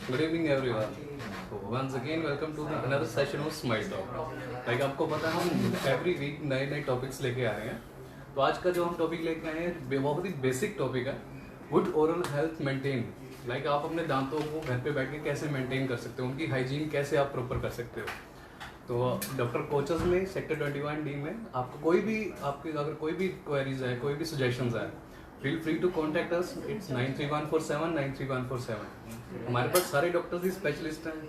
Good evening everyone. Once again welcome to another session of smile talk. Like आपको पता है हम every week नए नए टॉपिक्स लेके आ रहे हैं। तो आज का जो हम टॉपिक लेके आए हैं बहुत ही बेसिक टॉपिक है, good oral health maintain. Like आप अपने दांतों को घर पे बैठ के कैसे मेंटेन कर सकते हो, उनकी हाइजीन कैसे आप प्रॉपर कर सकते हो। तो डॉक्टर कोचेस में सेक्टर 21D में आपको कोई भी आपके अगर कोई भी क्वेरीज है, कोई भी सजेशंस है, feel free to contact us. It's 9314793147। हमारे पास सारे डॉक्टर्स ही स्पेशलिस्ट हैं,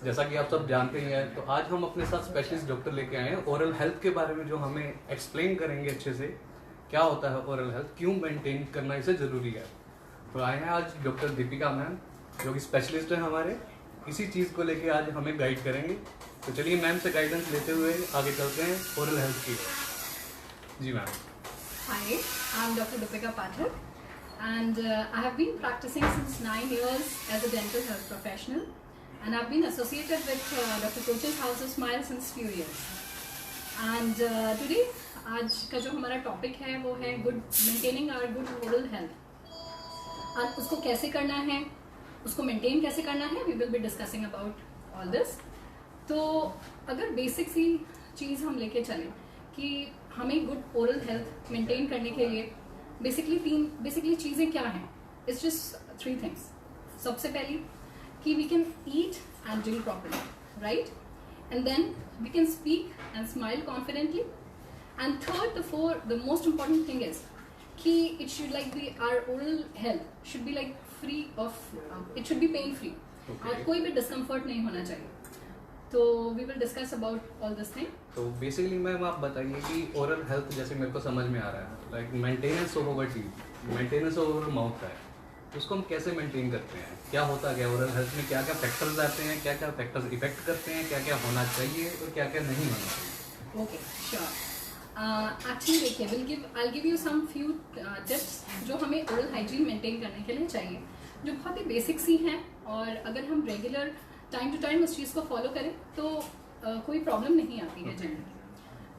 जैसा कि आप सब जानते ही हैं। तो आज हम अपने साथ स्पेशलिस्ट डॉक्टर लेके आए हैं ओरल हेल्थ के बारे में, जो हमें एक्सप्लेन करेंगे अच्छे से क्या होता है ओरल हेल्थ, क्यों मेंटेन करना इसे ज़रूरी है। तो आए हैं आज डॉक्टर दीपिका मैम, जो कि स्पेशलिस्ट हैं हमारे, इसी चीज़ को लेके आज हमें गाइड करेंगे। तो चलिए मैम से गाइडेंस लेते हुए आगे चलते हैं ओरल हेल्थ की। जी ma'am. Hi, I'm Dr. Deepika Pathak, and I have been practicing since 9 years as a dental health professional, and I've been associated with Dr. Koch's House of Smile since few years. And today, आज का जो हमारा topic है वो है good maintaining our good oral health. और उसको कैसे करना है, उसको मेंटेन कैसे करना है, we will be discussing about all this. तो अगर बेसिक सी चीज़ हम लेके चलें कि हमें गुड ओरल हेल्थ मेंटेन करने के लिए बेसिकली चीज़ें क्या हैं, इट्स जस्ट 3 थिंग्स। सबसे पहली कि we can eat and drink properly, right, and then we can speak and smile confidently, and third the most important thing is कि it should like be our oral health should be like free of it should be pain free, और कोई भी discomfort नहीं होना चाहिए। तो we will discuss about all this thing. तो basically ma'am आप बताइए कि ओरल हेल्थ जैसे मेरे को समझ में आ रहा है, like maintenance over teeth, maintenance over mouth है, उसको हम कैसे मेंटेन करते हैं, क्या होता है, ओरल हेल्थ में क्या क्या फैक्टर्स आते हैं, क्या क्या फैक्टर्स इफेक्ट करते हैं, क्या क्या होना चाहिए और क्या क्या नहीं होना चाहिए। Okay, sure. एक्चुअली देखिए, I give you some few tips जो हमें ओरल हाइजीन मेंटेन करने के लिए चाहिए, जो बहुत ही बेसिक सी हैं, और अगर हम रेगुलर टाइम टू टाइम उस चीज़ को फॉलो करें तो कोई प्रॉब्लम नहीं आती है जनरली।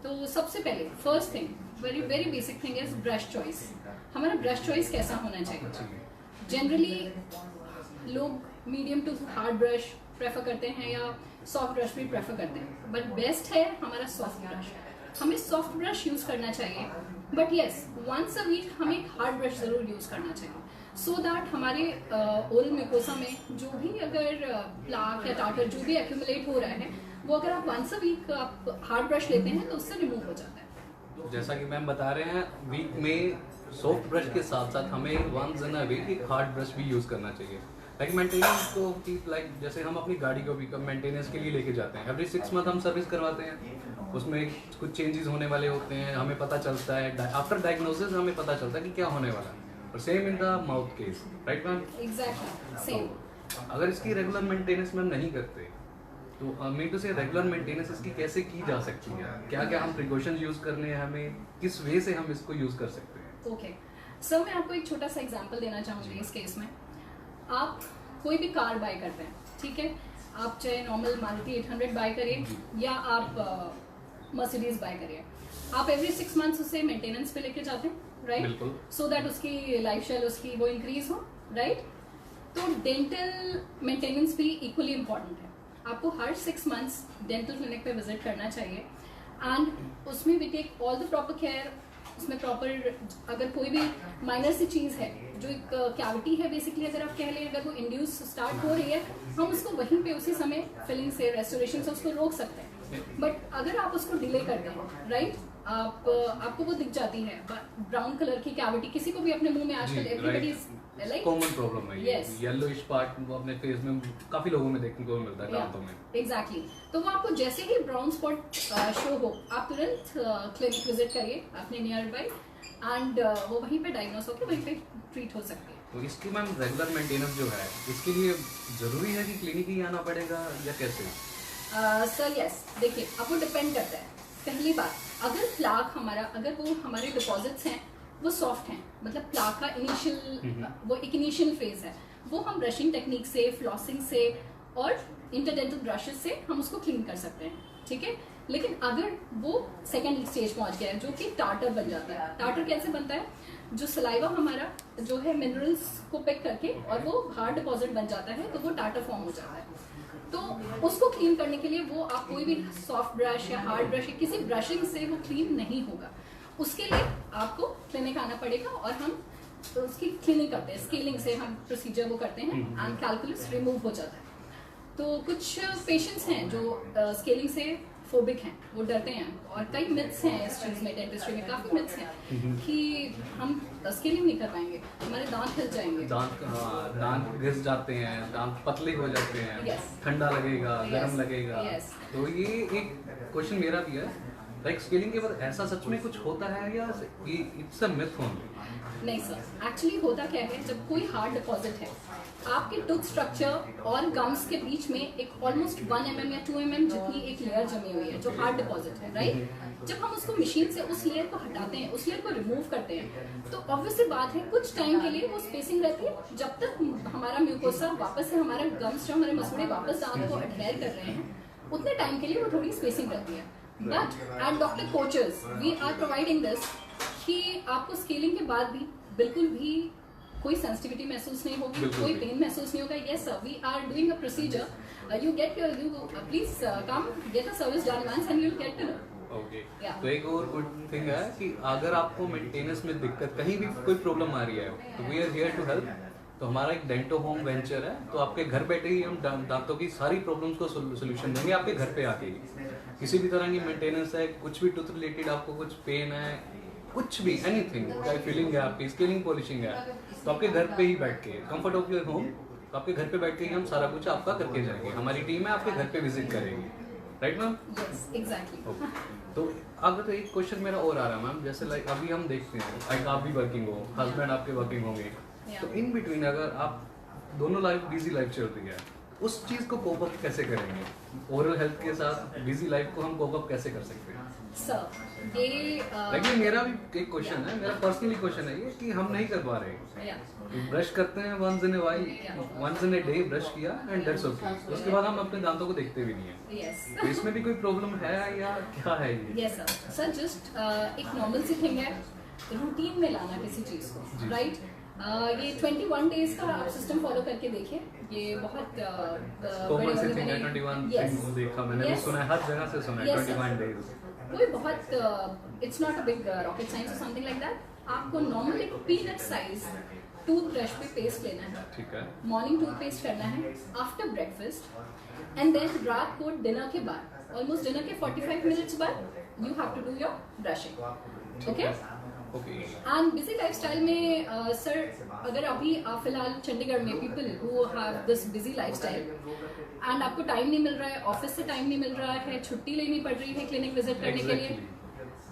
तो सबसे पहले first thing, very very basic thing is brush choice. हमारा ब्रश चॉइस कैसा होना चाहिए। जनरली लोग medium to hard brush prefer करते हैं या सॉफ्ट ब्रश भी प्रेफर करते हैं, बट बेस्ट है हमारा सॉफ्ट ब्रश। हमें सॉफ्ट ब्रश यूज़ करना चाहिए, but yes once a week हमें हार्ड ब्रश ज़रूर यूज़ करना चाहिए, सो दैट हमारे ओरल म्यूकोसा में जो भी अगर प्लाक या टार्टर जो भी एक्यूमुलेट हो रहा है, वो अगर आप वंस अ वीक आप हार्ड ब्रश लेते हैं तो उससे रिमूव हो जाता है। जैसा कि मैम बता रहे हैं, वीक में सॉफ्ट ब्रश के साथ साथ हमें वंस इन अ वीक एक हार्ड ब्रश भी यूज़ करना चाहिए। लाइक मेंटेनेंस को कि लाइक जैसे हम अपनी गाड़ी को भी मेंटेनेंस के लिए लेके जाते हैं, एवरी 6 मंथ हम सर्विस करवाते हैं, उसमें कुछ चेंजेस होने वाले होते हैं, हमें पता चलता है आफ्टर डायग्नोसिस, हमें पता चलता है कि क्या होने वाला है। और same in the mouth case, right ma'am? Exactly same. अगर इसकी रेगुलर मेंटेनेंस मैम नहीं करते तो मीन टू से रेगुलर मेंटेनेंस इसकी कैसे की जा सकती है, क्या क्या हम प्रिकॉशंस यूज करने हैं, हमें किस वे से हम इसको यूज कर सकते हैं। ओके सर, मैं आपको एक छोटा सा एग्जांपल देना चाहूँगी इस केस में। आप कोई भी कार बाय करते हैं, ठीक है, आप चाहे नॉर्मल मारुति 800 बाय करिए या आप मर्सिडीज बाय करिए, आप एवरी 6 मंथ्स उसे मेंटेनेंस पे लेके जाते हैं, राइट, सो दैट उसकी लाइफ स्टाइल उसकी वो इंक्रीज हो, राइट। तो डेंटल मेंटेनेंस भी इक्वली इम्पॉर्टेंट है। आपको हर 6 मंथ्स डेंटल क्लिनिक पे विजिट करना चाहिए, एंड उसमें we take all the proper care. उसमें प्रॉपर अगर कोई भी माइनर सी चीज़ है, जो एक कैविटी है बेसिकली, अगर आप कह लें, अगर वो इंड्यूस स्टार्ट हो रही है, हम उसको वहीं पे उसी समय फिलिंग से, रेस्टोरेशन से उसको रोक सकते हैं। बट अगर आप उसको डिले करते हैं, राइट, आपको वो दिख जाती है ब्राउन कलर की कैविटी, किसी को भी अपने मुंह में आजकल एवरीबॉडी लाइक कॉमन प्रॉब्लम है ये, येलोइश पार्ट वो अपने फेस में काफी लोगों में देखने को मिलता है दांतों में। एग्जैक्टली। तो वो आपको जैसे ही ब्राउन स्पॉट शो हो, आप तुरंत क्लिनिक विजिट करिए अपने नियर बाय, एंड वो वहीं पे डायग्नोस होकर वहीं पे ट्रीट हो सकती है। तो इसकी मैम रेगुलर मेंटेनेंस जो है, इसके लिए जरूरी है कि क्लिनिक ही आना पड़ेगा या कैसे? सर यस, देखिए अब वो डिपेंड करता है। पहली बात, अगर प्लाक अगर वो हमारे डिपॉजिट्स हैं वो सॉफ्ट हैं, मतलब प्लाक का वो एक इनिशियल फेज है, वो हम ब्रशिंग टेक्निक से, फ्लॉसिंग से और इंटरडेंटल ब्रशेस से हम उसको क्लीन कर सकते हैं, ठीक है। लेकिन अगर वो सेकेंड स्टेज पहुंच गया है जो कि टार्टर बन जाता है। टार्टर कैसे बनता है? जो सलाइवा हमारा जो है मिनरल्स को पिक करके और वो हार्ड डिपॉजिट बन जाता है, तो वो टार्टर फॉर्म हो जाता है। तो उसको क्लीन करने के लिए वो आप कोई भी सॉफ्ट ब्रश या हार्ड ब्रश या किसी ब्रशिंग से वो क्लीन नहीं होगा। उसके लिए आपको क्लिनिक आना पड़ेगा और हम तो उसकी क्लीनिंग करते हैं, स्केलिंग से हम प्रोसीजर वो करते हैं एंड कैलकुलस रिमूव हो जाता है। तो कुछ पेशेंट्स हैं जो स्केलिंग से फोबिक हैं, वो डरते हैं, और कई मिथ्स हैं इस चीज़ में, डेंटिस्ट्री में काफ़ी मिथ्स हैं कि हम स्केलिंग नहीं कर पाएंगे, हमारे दांत हिल जाएंगे, दांत घिस जाते हैं, दांत पतले हो जाते हैं, Yes. ठंडा लगेगा, गर्म लगेगा। Yes. तो ये एक क्वेश्चन मेरा भी है, लाइक स्केलिंग के बाद ऐसा सच में कुछ होता है या इट्स अ मिथ ओनली? नहीं सर, एक्चुअली होता क्या है, जब कोई हार्ड डिपॉजिट है आपके टूथ स्ट्रक्चर और गम्स के बीच में एक ऑलमोस्ट 1 mm या 2 mm जितनी एक लेयर जमी हुई है जो हार्ड डिपॉजिट है, राइट। जब हम उसको मशीन से उस लेयर को हटाते हैं, उस लेयर को रिमूव करते हैं, तो ऑब्वियसली बात है कुछ टाइम के लिए वो स्पेसिंग रहती है, जब तक हमारा म्यूकोसा वापस से हमारा गम्स जो हमारे मसूड़े वापस दांत को अडहेयर कर रहे हैं, उतने टाइम के लिए वो थोड़ी स्पेसिंग रहती है। But at doctor Kochar's we are providing this कि आपको स्केलिंग के बाद भी बिल्कुल भी कोई सेंसिटिविटी महसूस नहीं होगी, कोई पेन महसूस नहीं होगा। Yes sir, we are doing a procedure, you please come get a service done once and you will get to know. Okay, तो एक और गुड थिंग है कि अगर आपको मेंटेनेंस में दिक्कत, कहीं भी कोई प्रॉब्लम आ रही है, तो we are here to help. तो हमारा एक डेंटो होम वेंचर है, तो आपके घर बैठे ही हम दांतों की सारी प्रॉब्लम्स को सोल्यूशन देंगे आपके घर पे आके ही। किसी भी तरह की मेंटेनेंस है, कुछ भी टूथ रिलेटेड आपको कुछ पेन है, कुछ भी एनीथिंग, चाहे फीलिंग है आपकी, स्केलिंग पॉलिशिंग है, तो आपके घर पे ही बैठ के, कंफर्ट ऑफ योर होम, तो आपके घर पे बैठ के ही हम सारा कुछ आपका करके जाएंगे। हमारी टीम है आपके घर पे विजिट करेगी, राइट मैम? Yes exactly. तो अगर एक क्वेश्चन मेरा और आ रहा है मैम, जैसे लाइक अभी हम देखते हैं लाइक आप भी वर्किंग हो, हस्बैंड आपके वर्किंग होंगे, तो इन बिटवीन अगर आप दोनों लाइफ बिजी लाइफ चल रही है, उस चीज को कोप अप कैसे करेंगे? ओरल हेल्थ के साथ बिजी लाइफ को हम कोप अप कैसे कर सकते हैं? सर ये लेकिन मेरा भी एक क्वेश्चन है, मेरा पर्सनली क्वेश्चन है ये कि हम नहीं कर पा रहे, ब्रश करते हैं once in a day brush किया एंड दैट्स ओके, उसके बाद हम अपने दांतों को देखते भी नहीं है। यस तो इसमें भी कोई प्रॉब्लम है या क्या है ये? यस सर, सर जस्ट एक नॉर्मल सी थिंग है रूटीन में लाना किसी चीज को, राइट। ये 21 डेज का आप सिस्टम फॉलो करके देखिए, ये बहुत कॉमन से थिंग है 21 Yes. देखा मैंने भी Yes. सुना है, हर जगह से सुना है Yes, sir. 21 डेज। कोई बहुत it's not a big rocket science और समथिंग लाइक दैट। आपको नॉर्मल एक पीनट साइज टूथब्रश पे पेस्ट लेना है, ठीक है, मॉर्निंग टूथपेस्ट करना है आफ्टर ब्रेकफास्ट, एंड देन रात को डिनर के बाद, ऑलमोस्ट डिनर के 45 मिनट्स बाद you have to do your brushing, okay. Okay, and busy lifestyle में सर अगर अभी आप फिलहाल चंडीगढ़ में people who have this busy lifestyle and आपको टाइम नहीं मिल रहा है, ऑफिस से टाइम नहीं मिल रहा है, छुट्टी लेनी पड़ रही है क्लिनिक विजिट करने के लिए,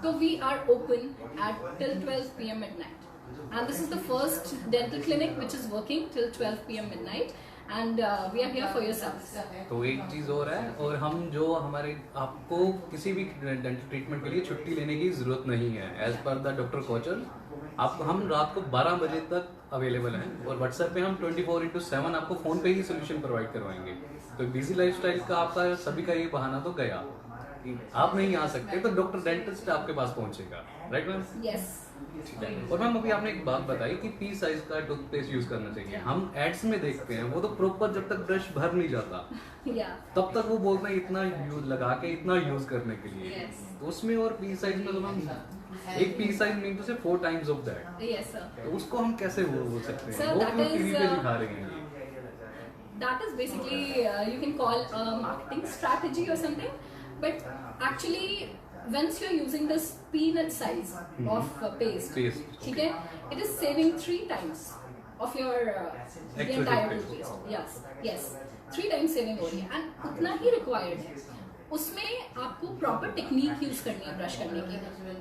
तो we are open at till 12 PM midnight, and this is the first dental clinic which is working till 12 PM midnight, and we are here for your service. तो एक चीज और है, और हम जो हमारे आपको किसी भी डेंटल ट्रीटमेंट के लिए छुट्टी लेने की जरूरत नहीं है, as per the doctor Kochhar आपको हम रात को 12 बजे तक अवेलेबल हैं, और व्हाट्सएप पे हम 24/7 आपको फोन पे ही सोल्यूशन प्रोवाइड करवाएंगे। तो बिजी लाइफस्टाइल का आपका सभी का ये बहाना तो गया कि आप नहीं आ सकते, तो डॉक्टर डेंटिस्ट आपके पास पहुंचेगा, राइट मैम? Yes. ठीक है। और मैम अभी आपने एक बात बताई कि पी साइज का टूथपेस्ट यूज करना चाहिए, हम एड्स में देखते हैं वो तो प्रॉपर जब तक ब्रश भर नहीं जाता Yeah. तब तक वो बोलते हैं इतना यूज लगा के इतना यूज करने के लिए। Yes. तो उसमें और पी साइज में तो मैम एक पी साइज मीन टू से 4 times of that, Yes, sir. तो उसको हम कैसे बोल सकते हैं? Sir, वो that क्यों is, टीवी पे दिखा रहे हैं? That is basically you can call a marketing strategy or something, but actually once you're using this peanut size of paste, ठीक है, it is saving 3 times of your the Actual entire toothpaste. toothpaste. Yes, 3 times saving हो रही है, and उतना ही required है। उसमें आपको proper technique use करनी है ब्रश करने की,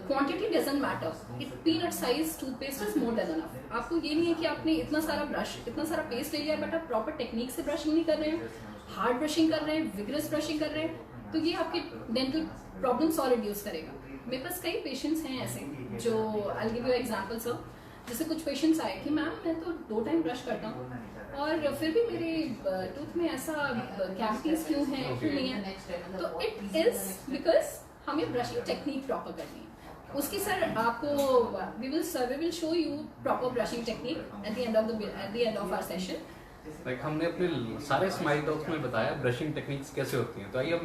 quantity doesn't matter, it peanut size toothpaste is more than enough. आपको ये नहीं है कि आपने इतना सारा ब्रश इतना सारा पेस्ट ले लिया बट आप प्रॉपर टेक्निक से ब्रशिंग नहीं कर रहे हैं, हार्ड ब्रशिंग कर रहे हैं, विगरस ब्रशिंग कर रहे हैं, तो ये आपके डेंटल प्रॉब्लम्स और रिड्यूस करेगा। मेरे पास कई पेशेंट्स हैं ऐसे जो, I will give you example sir, जैसे कुछ पेशेंट्स आए कि मैम मैं तो 2 टाइम ब्रश करता हूँ और फिर भी मेरे टूथ में ऐसा कैविटीज क्यों हैं, क्यों नहीं है, तो इट इज बिकॉज हमें ब्रशिंग टेक्निक प्रॉपर करनी है। उसकी सर आपको we will show you proper brushing technique at the end of our session. Like हमने अपने सारे स्माइल टॉक्स में बताया ब्रशिंग टेक्निक्स कैसे होती हैं, तो आइए अब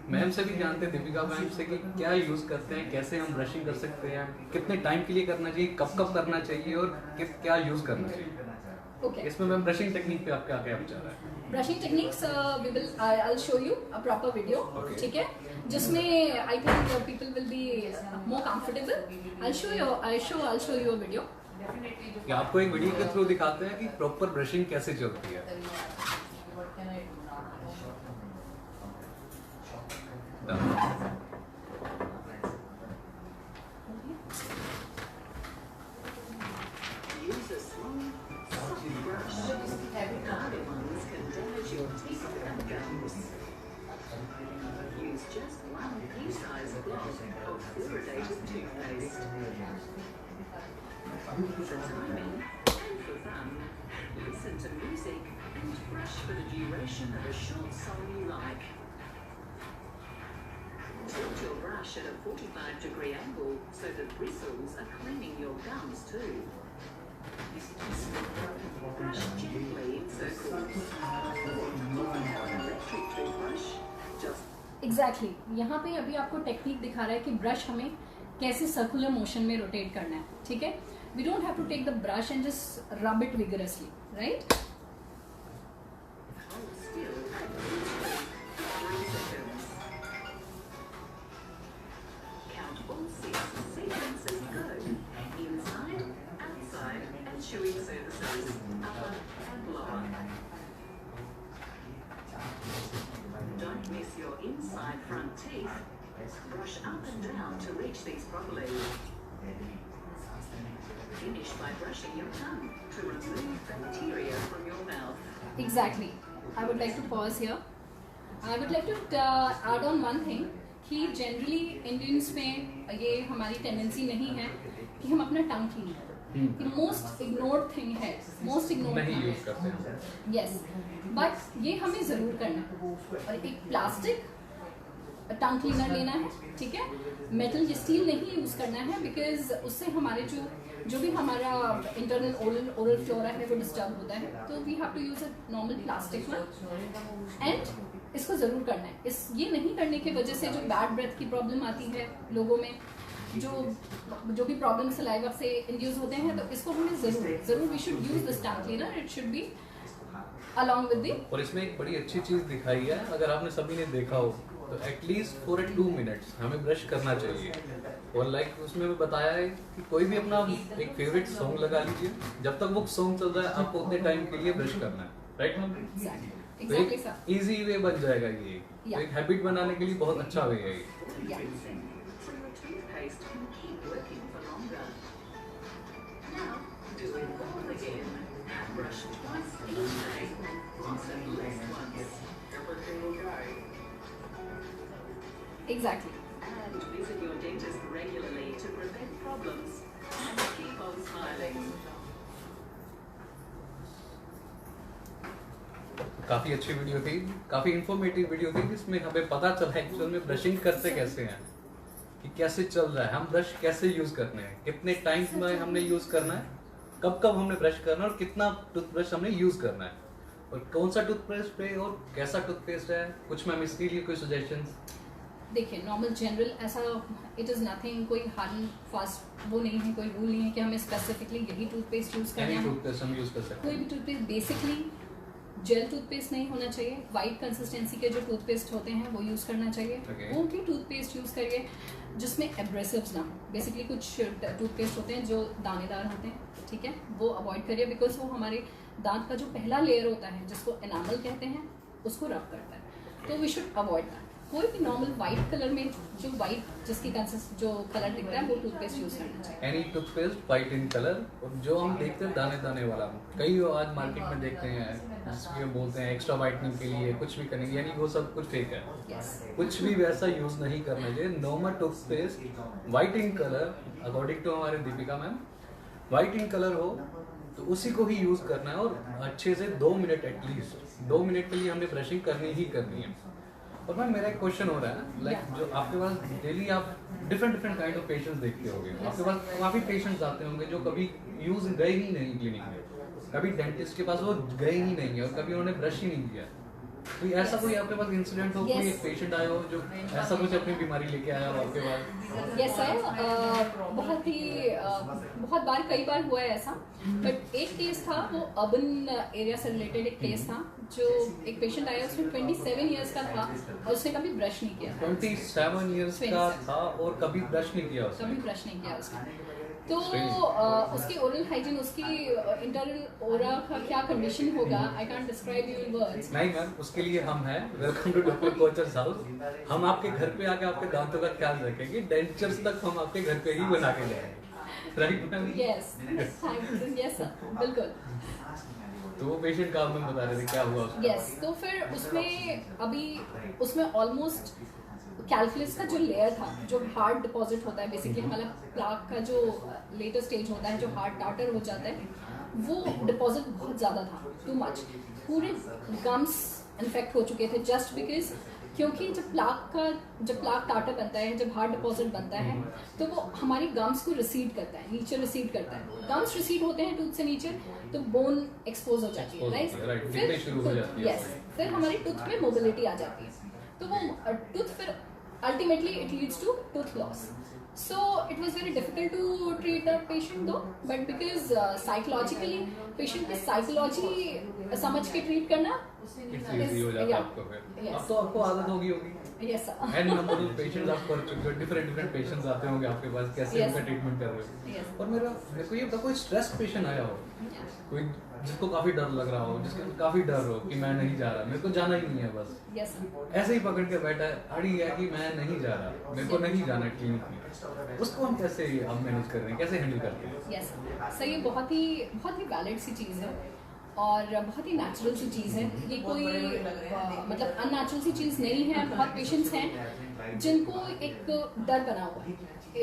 मैम से भी जानते हैं, दीपिका मैम से, कि क्या यूज़ करते हैं, कैसे हम ब्रशिंग कर सकते हैं, कितने टाइम के लिए करना चाहिए, कब कब करना चाहिए और क्या यूज़ करना चाहिए। ओके, इसमें मैम ब्रशिंग टेक्निक पे आपका क्या विचार है? Brushing techniques I'll show you a proper video, Okay. ठीक है, जिसमें I think people will be more comfortable. I'll show you a video. कि आपको एक वीडियो के थ्रू दिखाते हैं कि प्रॉपर ब्रशिंग कैसे चलती है। Use a small, soft brush. Hard ones can damage your teeth and gums. Use just one pea-sized block of fluoridated toothpaste. For timing and for fun, listen to music and brush for the duration of a short song you like. Tilt your brush at a 45-degree angle so the bristles are cleaning your gums too. Brush gently in circles. If you have an electric toothbrush, just exactly यहाँ पे अभी आपको technique दिखा रहा है कि brush हमें कैसे सर्कुलर मोशन में रोटेट करना है, ठीक है। We don't have to take the brush and just rub it vigorously, right. hold still at least 3 seconds. Count all 6 sequences as you go. Inside, outside, and chewing surfaces, upper and lower. Don't miss your inside front teeth. Brush up and down to reach these properly. Finish by brushing your tongue to remove bacteria from your mouth. Exactly. I would like to pause here. I would like to add on one thing कि generally Indians में ये हमारी tendency नहीं है कि हम अपना tongue clean करें। ये मोस्ट इग्नोर्ड थिंग है, मोस्ट इग्नोर्ड नहीं यूज करते हैं। यस, बट ये हमें ज़रूर करना है। और एक प्लास्टिक टंग क्लीनर लेना है, ठीक है, मेटल स्टील नहीं यूज़ करना है, बिकॉज उससे हमारे जो भी हमारा इंटरनल ओरल फ्लोरा है वो डिस्टर्ब होता है। तो we have to use a normal plastic one, and इसको ज़रूर करना है। ये नहीं करने की वजह से जो बैड ब्रेथ की प्रॉब्लम आती है लोगों में, जो भी प्रॉब्लम सलाइवा से इंड्यूस होते हैं, तो इसको हमें ज़रूर we should use this tongue cleaner. It should be along with the. और इसमें एक बड़ी अच्छी चीज दिखाई है, अगर आपने सभी ने देखा हो तो एटलीस्ट फॉर 2 मिनट्स हमें ब्रश करना चाहिए। और लाइक उसमें भी बताया है कि कोई भी अपना एक फेवरेट सॉन्ग लगा लीजिए, जब तक वो सॉन्ग चल रहा है आपको उतने टाइम के लिए ब्रश करना है, राइट मैम? तो एग्जैक्टली सर। एक इजी वे बन जाएगा ये, तो एक हैबिट बनाने के लिए बहुत अच्छा वे है ये। So your toothpaste can keep working for longer. Now, do it all again. Brush twice each day, once at least once. Everything okay? Exactly. And visit your dentist regularly to prevent problems and keep on smiling. काफी अच्छी video थी, काफी informative video थी, जिसमें हमें पता चला actual में ब्रशिंग करते कैसे हैं, कि कैसे चल रहा है, हम ब्रश कैसे यूज करने हैं, कितने टाइम में हमने यूज करना है, कब कब हमने ब्रश करना है और कितना टूथब्रश हमने यूज करना है, और कौन सा टूथब्रश पे और कैसा टूथपेस्ट है। कुछ मैम इसके लिए कोई सजेशंस? देखिए, नॉर्मल जनरल ऐसा इट इज़ नथिंग, कोई हार्ड एंड फास्ट वो नहीं है, कोई रूल नहीं है कि हमें स्पेसिफिकली यही टूथपेस्ट यूज़ करना एनी है। टूथपेस्ट हम यूज कर सकते कोई भी टूथपेस्ट, बेसिकली जेल टूथपेस्ट नहीं होना चाहिए। वाइट कंसिस्टेंसी के जो टूथपेस्ट होते हैं वो यूज़ करना चाहिए। Okay. वो भी टूथपेस्ट यूज़ करिए जिसमें एब्रेसिव्स ना हो। बेसिकली कुछ टूथपेस्ट होते हैं जो दानेदार होते हैं, ठीक है, वो अवॉइड करिए, बिकॉज वो हमारे दांत का जो पहला लेयर होता है जिसको एनामल कहते हैं उसको रब करता है, तो वी शुड अवॉइड दैट। कोई भी नॉर्मल वाइट कलर में जो वाइट जिसकी जो कलर दिखता है वो टूथपेस्ट यूज़ करना चाहिए। Any toothpaste white in colour. और जो हम देखते हैं दाने दाने वाला, कई आज मार्केट में देखते हैं जिसके बोलते हैं एक्स्ट्रा वाइटनिंग के लिए कुछ भी करेंगे, यानी वो सब कुछ फेक है। Yes. कुछ भी वैसा यूज नहीं करना चाहिए। Normal toothpaste white in colour, according to हमारे Deepika ma'am, white in colour हो तो उसी को ही यूज करना है, और अच्छे से 2 मिनट एटलीस्ट 2 मिनट के लिए हमने ब्रशिंग करनी ही करनी है। और मैम मेरा एक क्वेश्चन हो रहा है, लाइक जो आपके पास डेली आप डिफरेंट काइंड ऑफ पेशेंट्स देखते होंगे, आपके पास काफ़ी पेशेंट्स आते होंगे जो कभी यूज गए ही नहीं क्लिनिक में, कभी डेंटिस्ट के पास वो गए ही नहीं है और कभी उन्होंने ब्रश ही नहीं किया। तो ऐसा कोई आपके पास इंसिडेंट हो, कोई एक पेशेंट आया हो जो ऐसा कुछ अपनी बीमारी लेके आया हो आपके पास? यस सर, बहुत बार, कई बार हुआ है ऐसा। बट एक केस था, वो अर्बन एरिया से रिलेटेड एक केस था, जो एक पेशेंट आया, उसमें 27 इयर्स का था और उसने कभी ब्रश नहीं किया। 27 इयर्स का था और कभी ब्रश नहीं किया उसने? कभी ब्रश नहीं किया उसने। तो उसकी ओरल हाइजीन, उसकी इंटरनल ओरा का क्या कंडीशन होगा, I can't describe you in words. नहीं मैम, उसके लिए हम हैं, welcome to doctor Kochar's house. हम आपके घर पे आके आपके दांतों का ख्याल रखेंगे, डेंचर्स तक हम आपके घर पे ही बना के जाएंगे, right ma'am? Yes, yes sir, बिल्कुल। तो वो पेशेंट का आप हमें बता रहे थे क्या हुआ उसको? यस, तो फिर उसमें ऑलमोस्ट कैल्कुलस का जो लेयर था, जो हार्ड डिपॉजिट होता है, बेसिकली हमारा प्लाक का जो लेटर स्टेज होता है, जो हार्ड टाटर हो जाता है, वो डिपॉजिट बहुत ज़्यादा था, टू मच। पूरे गम्स इन्फेक्ट हो चुके थे, जस्ट बिकॉज क्योंकि जब प्लाक टाटर बनता है, जब हार्ड डिपॉजिट बनता है, तो वो हमारी गम्स को रिसीड करता है, नीचे रिसीड करता है। गम्स रिसीड होते हैं टूथ से नीचे, तो बोन एक्सपोज हो जाती है, राइट? फिर हमारी टूथ में मोबिलिटी आ जाती है, तो वो टूथ फिर ultimately it leads to tooth loss. So it was very difficult to treat the patient though, but because psychologically patient की psychology समझ के treat करना इजी हो जाता है आपको फिर। अब तो आपको आदत होगी। Yes sir. And number of patients आप कर चुके हो, डिफरेंट पेशेंट्स आते होंगे आपके पास, कैसे उनका ट्रीटमेंट कर रहे हो? Yes. और मेरे को ये बता, कोई स्ट्रेस पेशेंट आया हो, कोई जिसको काफी डर लग रहा हो, जिसको काफी डर हो कि मैं नहीं जा रहा, मेरे को जाना ही नहीं है बस, Yes sir. ऐसे ही पकड़ के बैठा है, अड़ी है कि मैं नहीं जा रहा, मेरे को नहीं जाना क्लिनिक में, उसको हम कैसे हम मैनेज कर रहे हैं, कैसे हैंडल करते हैं? Yes sir. सर ये बहुत ही वैलिड सी चीज़ है और बहुत ही नेचुरल सी चीज़ है। ये कोई मतलब अननेचुरल सी चीज़ नहीं है। बहुत पेशेंट्स हैं जिनको एक डर बना हुआ है,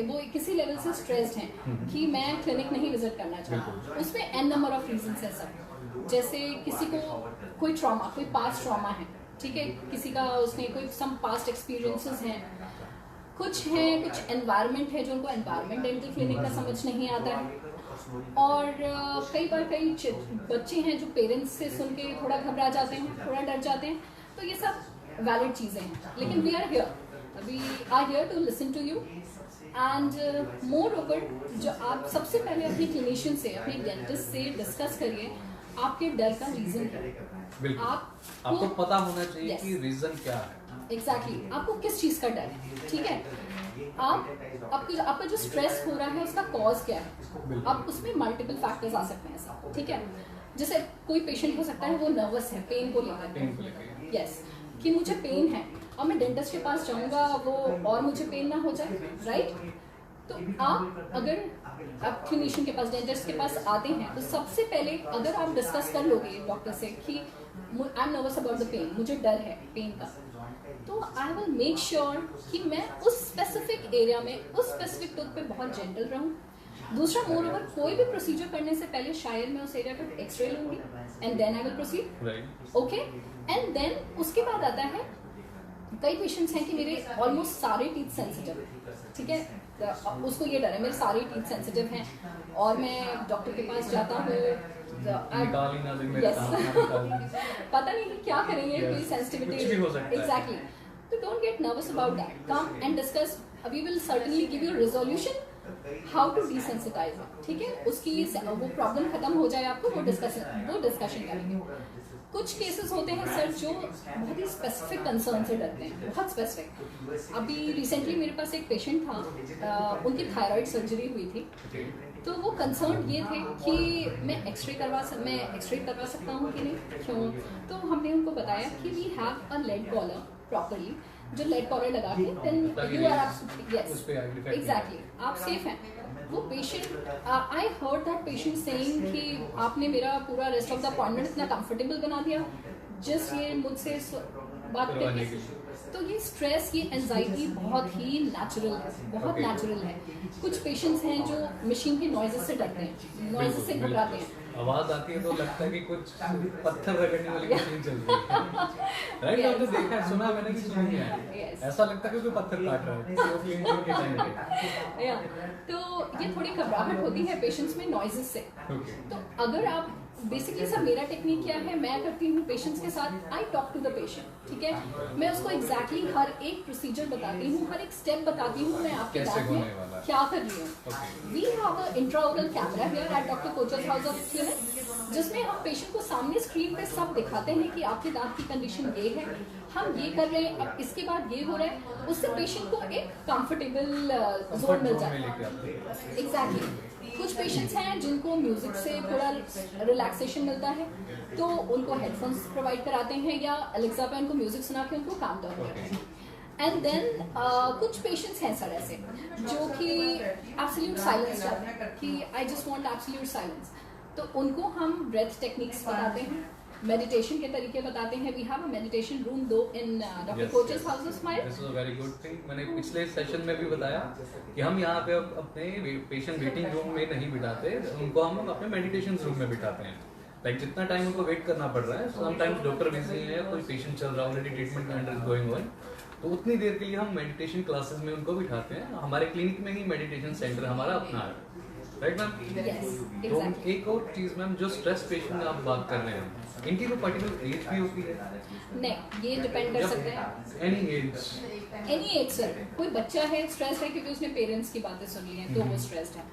वो किसी लेवल से स्ट्रेस्ड हैं कि मैं क्लिनिक नहीं विजिट करना चाहता। उसमें एन नंबर ऑफ रीजंस है सर। जैसे किसी को कोई ट्रॉमा, कोई पास्ट ट्रॉमा है, ठीक है, किसी का उसने कोई सम पास्ट एक्सपीरियंसेस हैं, कुछ एनवायरनमेंट है जो उनको एनवायरनमेंट डेंटल क्लिनिक का समझ नहीं आता है, और कई बार कई बच्चे हैं जो पेरेंट्स से सुन के थोड़ा घबरा जाते हैं, थोड़ा डर जाते हैं। तो ये सब वैलिड चीज़ें हैं, लेकिन we are here to listen to you and moreover. जो आप सबसे पहले अपने क्लिनिशियन से, अपने डेंटिस्ट से डिस्कस करिए आपके डर का रीज़न क्या है। आपको पता होना चाहिए कि रीज़न क्या है। एग्जैक्टली, आपको किस चीज़ का डर है, ठीक है। आपका जो स्ट्रेस हो रहा है उसका कॉज क्या है। अब उसमें मल्टीपल फैक्टर्स आ सकते हैं सब, ठीक है। जैसे कोई पेशेंट हो सकता है वो नर्वस है पेन को लेकर, यस, कि मुझे पेन है और मैं डेंटिस्ट के पास जाऊंगा वो और मुझे पेन ना हो जाए, राइट। तो अगर आप क्लिनिशियन के पास, डेंटिस्ट के पास आते हैं, तो सबसे पहले अगर आप डिस्कस कर लोगे डॉक्टर से कि I am nervous about the pain, मुझे डर है पेन का, तो आई विल मेक श्योर कि मैं उस स्पेसिफिक एरिया में, उस स्पेसिफिक टूथ पे बहुत जेंटल रहूँ। दूसरा, मोर ओवर, कोई भी प्रोसीजर करने से पहले शायद मैं उस एरिया का एक्सरे लूंगी and then I will proceed, okay. And then उसके बाद आता है, कई पेशेंट्स हैं कि मेरे ऑलमोस्ट सारे टीथ सेंसिटिव, ठीक है, उसको ये डर है मेरे सारे टीथ सेंसिटिव हैं और मैं डॉक्टर के पास जाता हूँ, पता नहीं कि क्या करेंगे, कोई सेंसिटिविटी, एग्जैक्टली। तो don't get nervous about that, come and discuss, we will certainly give you resolution how to desensitize, ठीक है। उसकी वो प्रॉब्लम खत्म हो जाए आपको, वो डिस्कशन करेंगे। कुछ केसेस होते हैं सर जो बहुत ही स्पेसिफिक कंसर्न से डरते हैं, बहुत स्पेसिफिक। अभी रिसेंटली मेरे पास एक पेशेंट था, उनकी थायराइड सर्जरी हुई थी, तो वो कंसर्न ये थे कि मैं एक्सरे करवा सकता हूँ कि नहीं, क्यों। तो हमने उनको बताया कि we have a lead collar properly, जो लेड कॉलर लगा के then you are yes exactly आप सेफ हैं। वो patient, I heard that patient saying कि आपने मेरा पूरा रेस्ट ऑफ द अपॉइंटमेंट इतना कंफर्टेबल बना दिया जस्ट ये मुझसे बात करके। तो ये स्ट्रेस, ये एंजाइटी बहुत ही नेचुरल है, बहुत नेचुरल है। कुछ पेशेंट्स हैं जो मशीन की नॉइजेस से डरते हैं, नॉइजेस से घबराते हैं, आवाज आती है तो लगता है कि कुछ पत्थर रगड़ने वाली मशीन चल रही है, राइट? आपने देखा है, सुना मैंने कि सुना है, ऐसा लगता है कि कोई पत्थर काट रहा है तो क्लीनिंग के टाइम पे। तो ये थोड़ी घबराहट होती है पेशेंट्स में नॉइजेस से। तो अगर आप बेसिकली सर मेरा टेक्निक क्या है, मैं करती हूँ पेशेंट्स के साथ, I talk to the patient, ठीक है? मैं उसको एग्जैक्टली हर एक प्रोसीजर बताती हूँ, हर एक स्टेप बताती हूँ, मैं आपके दांत में क्या कर रही हूँ। We have a intraoral camera here at doctor Kochar's house of clinic, जिसमें हम पेशेंट को सामने स्क्रीन पे सब दिखाते हैं कि आपके दांत की कंडीशन ये है, हम ये कर रहे हैं, अब इसके बाद ये हो रहा है, उससे पेशेंट को एक कंफर्टेबल जोन मिल जाता है। एग्जैक्टली। कुछ पेशेंट्स हैं जिनको म्यूजिक से थोड़ा रिलैक्सेशन मिलता है, तो उनको हेडफोन्स प्रोवाइड कराते हैं या अलेक्सा पे उनको म्यूजिक सुना के उनको काम डाउन करते हैं। एंड देन कुछ पेशेंट्स हैं सर ऐसे जो कि एब्सोल्यूट साइलेंस चाहते हैं कि I just want absolute silence, तो उनको हम ब्रेथ टेक्निक्स बताते हैं, मेडिटेशन के तरीके बताते हैं। We have a meditation room 2 in doctor Kochar's house of smile. This is a very good thing. मैंने पिछले सेशन में भी बताया कि हम यहाँ पे अपने पेशेंट वेटिंग रूम में नहीं बिठाते, उनको हम अपने मेडिटेशन रूम में बिठाते हैं। लाइक जितना टाइम उनको वेट करना पड़ रहा है, समटाइम्स डॉक्टर बिजी है, कोई पेशेंट चल रहा है, already treatment under going on, तो उतनी देर के लिए हम मेडिटेशन क्लासेस में उनको बिठाते हैं। हमारे क्लिनिक में ही मेडिटेशन सेंटर हमारा अपना है, राइट मैम? तो एक और चीज मैम, जो स्ट्रेस पेशेंट आप बात कर रहे हैं, इनकी कोई पर्टिकुलर एज भी होती है? नहीं, ये डिपेंड कर सकता है एनी एज सर। कोई बच्चा है स्ट्रेस है क्योंकि उसने पेरेंट्स की बातें सुन ली हैं तो वो स्ट्रेस्ड है।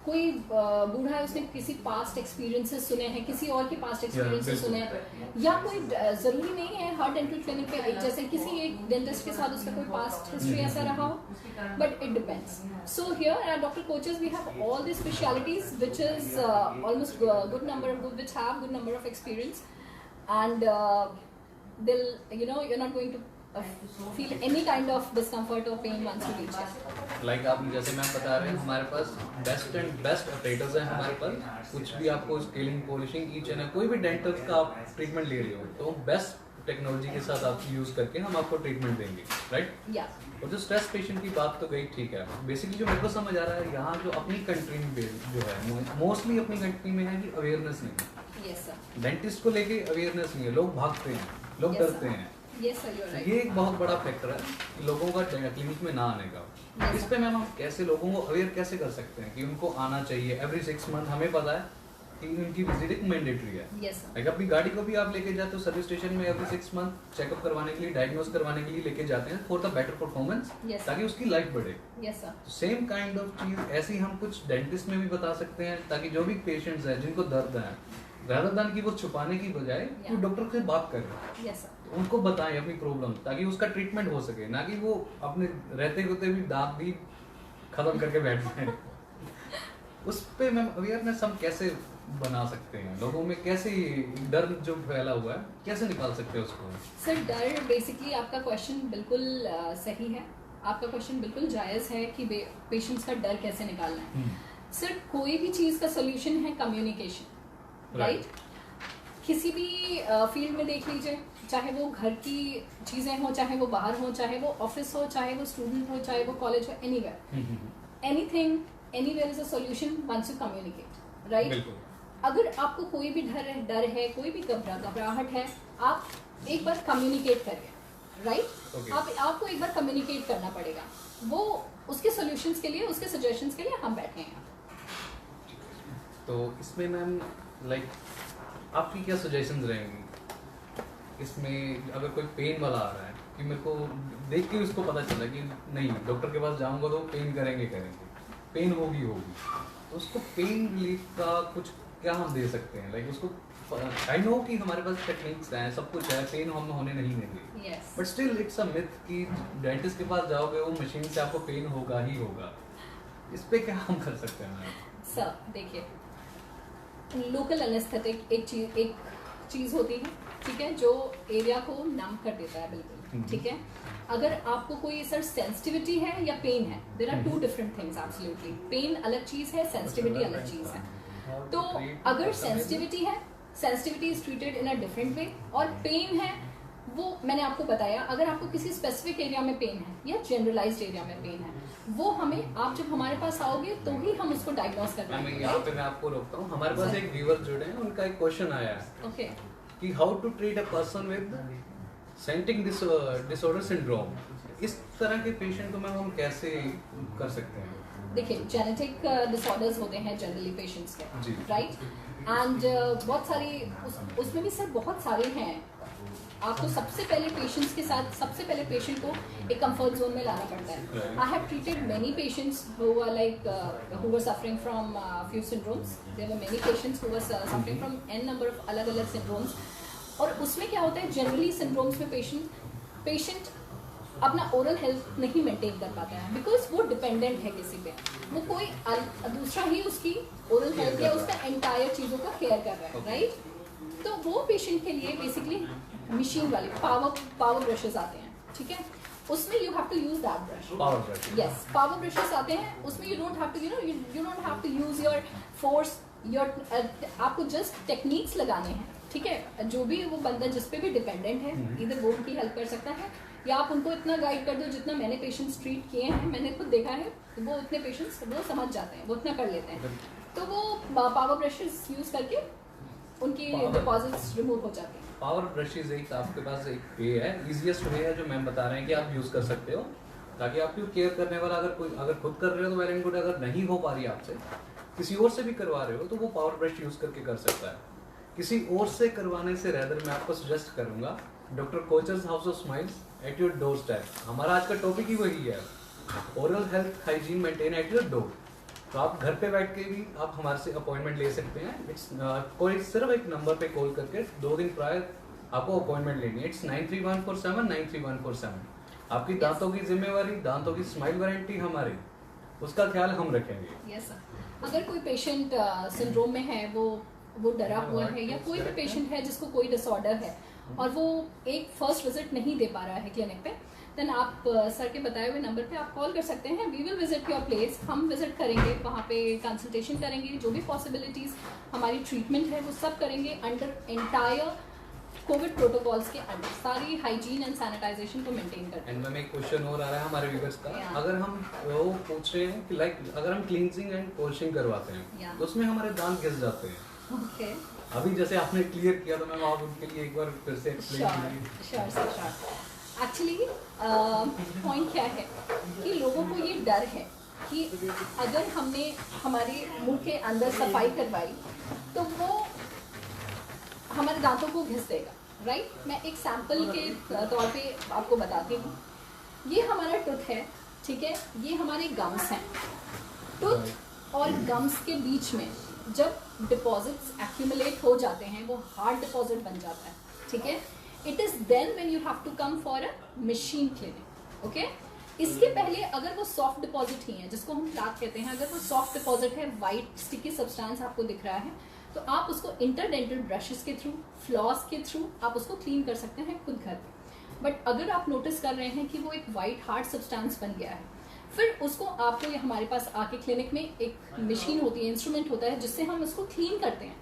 कोई बूढ़ा है, उसने किसी पास्ट एक्सपीरियंसेस सुने हैं, किसी और के पास्ट एक्सपीरियंसेस सुने हैं, या कोई जरूरी नहीं है हर डेंटल क्लिनिक पे एक जैसे किसी एक डेंटिस्ट के साथ उसका कोई पास्ट हिस्ट्री ऐसा रहा हो, but it depends. So here at doctor Kochar's we have all the specialities which is almost good number which have good number of experience, and they'll you're not going to feel any kind of discomfort or pain once you reach there. Like आप जैसे ma'am बता रहे हैं, हमारे पास best and best operators हैं हमारे पास। कुछ भी आपको स्केलिंग, पॉलिशिंग, ईच एंड कोई भी डेंटल का आप ट्रीटमेंट ले रहे हो तो बेस्ट टेक्नोलॉजी के साथ आप यूज करके हम आपको ट्रीटमेंट देंगे, राइट? या और जो स्ट्रेस पेशेंट की बात तो गई, ठीक है। बेसिकली जो मेरे को समझ आ रहा है, यहाँ जो अपनी कंट्री में जो है, मोस्टली अपनी कंट्री में है कि अवेयरनेस नहीं है। Yes sir. डेंटिस्ट को लेके अवेयरनेस नहीं है, लोग भागते हैं, लोग Yes, डरते sir. हैं। Yes, sir, you're right. ये एक बहुत बड़ा फैक्टर है लोगों का क्लिनिक में ना आने का। Yes, इस पे मैम हम कैसे लोगों को अवेयर कैसे कर सकते हैं कि उनको आना चाहिए? एवरी 6 मंथ हमें पता है कि उनकी विजिट एक मैंडेटरी है। Yes, sir. लाइक अपनी गाड़ी को भी आप लेके जाते हो सर्विस स्टेशन में, एवरी 6 मंथ चेकअप करवाने के लिए, डायग्नोज करवाने के लिए लेके जाते हैं for the better performance, Yes, ताकि उसकी लाइफ बढ़े। Yes, sir. Same kind of चीज ऐसी हम कुछ डेंटिस्ट में भी बता सकते हैं, ताकि जो भी पेशेंट्स हैं जिनको दर्द है, rather than कि वो छुपाने की बजाय वो डॉक्टर से बात करें, Yes, sir. उनको बताएं अपनी प्रॉब्लम, ताकि उसका ट्रीटमेंट हो सके, ना कि वो अपने रहते होते भी दांत भी खत्म करके बैठ जाए। उस पे मैम अवेयरनेस हम कैसे बना सकते हैं लोगों में? कैसे डर जो फैला हुआ है कैसे निकाल सकते हैं उसको? सर डर, बेसिकली आपका क्वेश्चन बिल्कुल सही है, आपका क्वेश्चन बिल्कुल जायज़ है कि पेशेंट्स का डर कैसे निकालना है। सर कोई भी चीज़ का सोल्यूशन है कम्युनिकेशन, राइट? किसी भी फील्ड में देख लीजिए, चाहे वो घर की चीज़ें हो, चाहे वो बाहर हो, चाहे वो ऑफिस हो, चाहे वो स्टूडेंट हो, चाहे वो कॉलेज हो, anywhere, anything, anywhere is a solution once you communicate, right? अगर आपको कोई भी डर है, कोई भी घबराहट है, आप एक बार कम्युनिकेट करिए, राइट? आपको एक बार कम्युनिकेट करना पड़ेगा, वो उसके सॉल्यूशंस के लिए, उसके सजेशंस के लिए हम बैठे हैं। तो इसमें मैम लाइक आपकी क्या सजेशंस रहेंगी इसमें? अगर कोई पेन वाला आ रहा है कि मेरे को देख के उसको पता चला कि नहीं डॉक्टर के पास जाऊंगा तो पेन करेंगे, पेन होगी, तो उसको पेन रिलीफ का कुछ क्या हम दे सकते हैं? लाइक उसको आई नो कि हमारे पास टेक्निक्स हैं, सब कुछ है, पेन हम होने नहीं देंगे, but still it's a myth कि डेंटिस्ट के पास जाओगे वो मशीन से आपको पेन होगा ही होगा। इस पे क्या हम कर सकते हैं? सर देखिए, लोकल एनेस्थेटिक एक चीज होती है, ठीक है, जो एरिया को नम कर देता है बिल्कुल, ठीक है। अगर आपको कोई सर सेंसिटिविटी है या पेन है, there are two different things absolutely. Pain अलग चीज है, सेंसिटिविटी अलग चीज है। तो अगर सेंसिटिविटी है, sensitivity is treated in a different way, और पेन है वो मैंने आपको बताया, अगर आपको किसी स्पेसिफिक एरिया में पेन है या जनरलाइज्ड एरिया में पेन है, वो हमें आप जब हमारे पास आओगे तो ही हम उसको डायग्नोज कर पाएंगे। यहाँ पे मैं आपको रोकता हूँ, हमारे पास एक व्यूअर जुड़े हैं, उनका एक क्वेश्चन आया है ओके कि how to treat a person with sensing disorder syndrome. इस तरह के पेशेंट को मैम हम कैसे कर सकते हैं? देखिए, जेनेटिक डिसऑर्डर्स होते हैं जनरली पेशेंट्स जी। के, राइट, एंड बहुत सारी उसमें भी सर बहुत सारे हैं। आपको सबसे पहले पेशेंट्स के साथ सबसे पहले पेशेंट को एक कंफर्ट जोन में लाना पड़ता है। I have treated many patients who are like who were suffering from few syndromes. There were many patients who were suffering from an number of अलग अलग सिंड्रोम्स। और उसमें क्या होता है, जनरली सिंड्रोम्स में पेशेंट अपना ओरल हेल्थ नहीं मेंटेन कर पाता है, बिकॉज वो डिपेंडेंट है किसी पे, वो कोई दूसरा ही उसकी ओरल हेल्थ या उसका एंटायर चीज़ों का केयर कर रहा है, राइट। तो वो पेशेंट के लिए बेसिकली मशीन वाले पावर ब्रशेस आते हैं, ठीक है, उसमें you have to use that brush. Power brush, yes, power brushes आते हैं, उसमें you don't have to you don't have to use your force, आपको जस्ट टेक्निक्स लगाने हैं, ठीक है। जो भी वो बंदा जिस पे भी डिपेंडेंट है, इधर वो उनकी हेल्प कर सकता है, या आप उनको इतना गाइड कर दो जितना मैंने पेशेंट्स ट्रीट किए हैं, मैंने खुद देखा है, वो उतने पेशेंट्स वो समझ जाते हैं, वो उतना कर लेते हैं। तो वो पावर ब्रशेस यूज करके उनकी डिपॉजिट्स रिमूव हो जाते हैं। पावर ब्रशेज एक आपके पास एक वे है, इजीएस्ट वे है जो मैम बता रहे हैं कि आप यूज कर सकते हो, ताकि आपकी केयर करने वाला अगर खुद कर रहे हो तो वेल एंड गुड, अगर नहीं हो पा रही आपसे, किसी और से भी करवा रहे हो तो वो पावर ब्रश यूज करके कर सकता है। किसी और से करवाने से रेदर मैं आपको सजेस्ट करूंगा doctor Kochar's house of smiles at your door step. हमारा आज का टॉपिक ही वही है, oral health hygiene maintain at your door. तो आप घर पे बैठ के भी आप हमारे से अपॉइंटमेंट ले सकते हैं। इट्स कोई सिर्फ एक नंबर पे कॉल करके 2 दिन प्रायर आपको अपॉइंटमेंट लेनी है। इट्स 9314793147। आपकी दांतों की जिम्मेवारी, दांतों की स्माइल वारंटी हमारी, उसका ख्याल हम रखेंगे। Yes sir. अगर कोई पेशेंट सिंड्रोम में है, वो डरा हुआ है, या कोई भी पेशेंट है जिसको कोई डिसऑर्डर है और वो एक फर्स्ट विजिट नहीं दे पा रहा है क्लिनिक पे, देन आप सर के बताए हुए नंबर पे आप कॉल कर सकते हैं। We will visit your place, हम विजिट करेंगे, वहाँ पे कंसल्टेशन करेंगे, जो भी पॉसिबिलिटीज़ हमारी ट्रीटमेंट है वो सब करेंगे अंडर एंटायर कोविड प्रोटोकॉल्स के अंडर, सारी हाइजीन एंड सैनिटाइजेशन को मेंटेन करते हैं। एंड मैम एक क्वेश्चन और आ रहा है हमारे व्यूअर्स का, Yeah. अगर हम वो पूछ रहे हैं कि लाइक अगर हम क्लींजिंग एंड पॉलिशिंग करवाते हैं Yeah. तो उसमें हमारे दांत घिस जाते हैं। ओके, अभी जैसे आपने क्लियर किया तो मैम आप उनके लिए एक बार फिर से एक्सप्लेन कीजिए। Sure sir, sure. Actually point क्या है कि लोगों को ये डर है कि अगर हमने हमारे मुंह के अंदर सफाई करवाई तो वो हमारे दांतों को घिस देगा, राइट। मैं एक सैंपल के तौर पे आपको बताती हूँ। ये हमारा टूथ है, ठीक है, ये हमारे गम्स हैं। टूथ और गम्स के बीच में जब डिपॉजिट्स एक्यूमुलेट हो जाते हैं, वो हार्ड डिपॉजिट बन जाता है, ठीक है। It is then when you have to come for a machine clinic, okay. इसके पहले अगर वो सॉफ्ट डिपॉजिट ही है, जिसको हम प्लाक कहते हैं, अगर वो सॉफ्ट डिपॉजिट है, वाइट स्टिकी सब्सटेंस आपको दिख रहा है, तो आप उसको इंटरडेंटल ब्रशेस के थ्रू, फ्लॉस के थ्रू आप उसको क्लीन कर सकते हैं खुद घर पे। बट अगर आप नोटिस कर रहे हैं कि वो एक वाइट हार्ड सब्सटेंस बन गया है, फिर उसको आपको ये हमारे पास आके क्लिनिक में एक मशीन होती है, इंस्ट्रूमेंट होता है, जिससे हम उसको क्लीन करते हैं,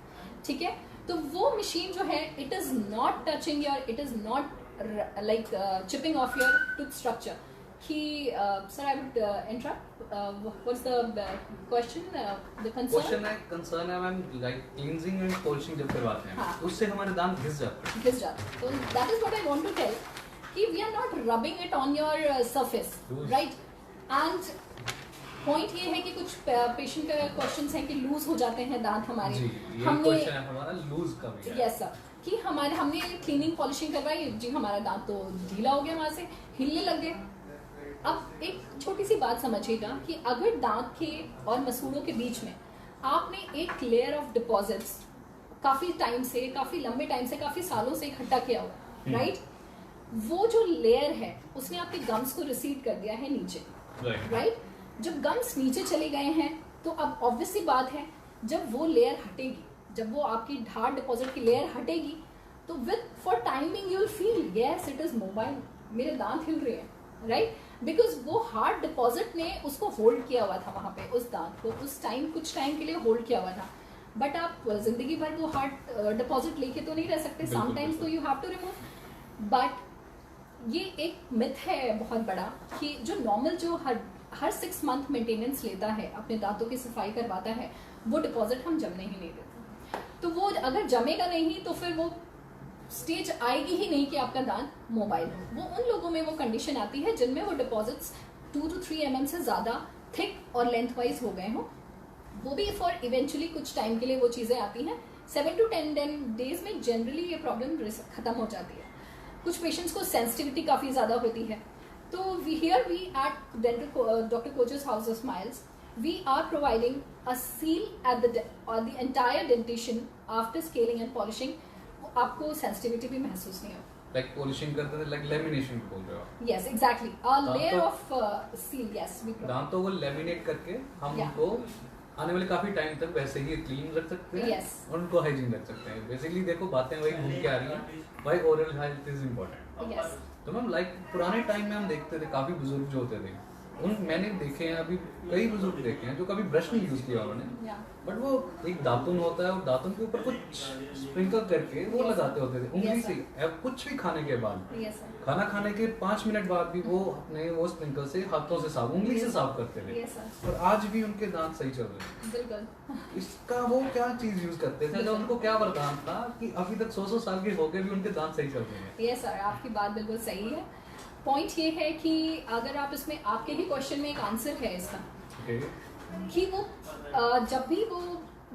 ठीक है। तो वो मशीन जो है, it is not touching your, it is not like chipping off your tooth structure. कि sir I would interrupt, what's the question, the concern है ma'am like cleansing and polishing जब करवाते हैं हाँ. उससे हमारे दांत घिस जाते हैं। तो that is what I want to tell कि we are not rubbing it on your surface, right. And point ये है कि कुछ पेशेंट का क्वेश्चंस हैं कि लूज हो जाते हैं दांत हमारे। जी, ये क्वेश्चन है हमारा लूज का भी है। यस सर, कि हमने क्लीनिंग पॉलिशिंग करवाई जी, हमारा दांत तो ढीला हो गया, वहां से हिलने लग गए। अब एक छोटी सी बात समझिएगा कि अगर दांत के और मसूड़ों के बीच में आपने एक लेयर ऑफ डिपॉजिट्स काफी टाइम से, काफी लंबे टाइम से, काफी सालों से इकट्ठा किया हुआ, राइट, वो जो लेयर है उसने आपके गम्स को रिसीड कर दिया है नीचे, राइट। जब गम्स नीचे चले गए हैं तो अब ऑब्वियस सी बात है, जब वो लेयर हटेगी, जब वो आपकी हार्ड डिपॉजिट की लेयर हटेगी, तो with for timing you will feel yes it is mobile, मेरे दांत हिल रहे हैं, राइट। बिकॉज वो हार्ड डिपॉजिट ने उसको होल्ड किया हुआ था वहाँ पे, उस दांत को उस टाइम, कुछ टाइम के लिए होल्ड किया हुआ था। बट आप जिंदगी भर वो हार्ड डिपॉजिट लेके तो नहीं रह सकते, समटाइम्स तो you have to remove. But ये एक मिथ है बहुत बड़ा कि जो नॉर्मल जो हर 6 मंथ मेंटेनेंस लेता है, अपने दांतों की सफाई करवाता है, वो डिपॉजिट हम जमने ही नहीं देते। तो वो अगर जमेगा नहीं तो फिर वो स्टेज आएगी ही नहीं कि आपका दांत मोबाइल हो। वो उन लोगों में वो कंडीशन आती है जिनमें वो डिपॉजिट्स 2 to 3 mm से ज़्यादा थिक और लेंथ वाइज हो गए हों, वो भी फॉर इवेंचुअली कुछ टाइम के लिए वो चीज़ें आती हैं। 7 to 10 डेज में जनरली ये प्रॉब्लम ख़त्म हो जाती है। कुछ पेशेंट्स को सेंसिटिविटी काफ़ी ज़्यादा होती है, तो we at dental doctor Kochar's house of smiles we are providing a seal at the entire dentition after scaling and polishing. आपको सेंसिटिविटी भी महसूस नहीं होगी। लाइक पॉलिशिंग करते थे, लाइक लेमिनेशन बोल रहे हो? Yes exactly, a layer of seal. Yes, we दांतों को लेमिनेट करके हम उनको आने वाले काफी टाइम तक वैसे ही क्लीन रख सकते हैं। Yes. और उनको हाइजीन रख सकते हैं। बेसिकली देखो बातें वही घूम के आ रही हैं, भाई oral health is important. Yes तो मैम लाइक पुराने टाइम में हम देखते थे काफी बुजुर्ग जो होते थे, उन मैंने देखे हैं, अभी कई बुजुर्ग देखे हैं जो कभी ब्रश नहीं यूज किया उन्होंने, या बट वो एक दातुन होता है और दातुन के ऊपर कुछ स्प्रिंकल करके वो लगाते होते थे उंगली Yes, से। अब कुछ भी खाने के बाद, यस सर, खाना खाने के 5 मिनट बाद भी वो अपने वो स्प्रिंकल से हाथों से साफ, उंगली से साफ करते थे। यस सर, और आज भी उनके दांत सही चल रहे हैं। बिल्कुल। इसका वो क्या चीज यूज करते थे, तो उनको क्या वरदान था कि अभी तक 100 साल के होके भी उनके दांत सही चल रहे हैं? यस सर, आपकी बात बिल्कुल सही है। पॉइंट ये है कि अगर आप इसमें, आपके ही क्वेश्चन में एक आंसर है इसका, ओके, कि वो जब भी वो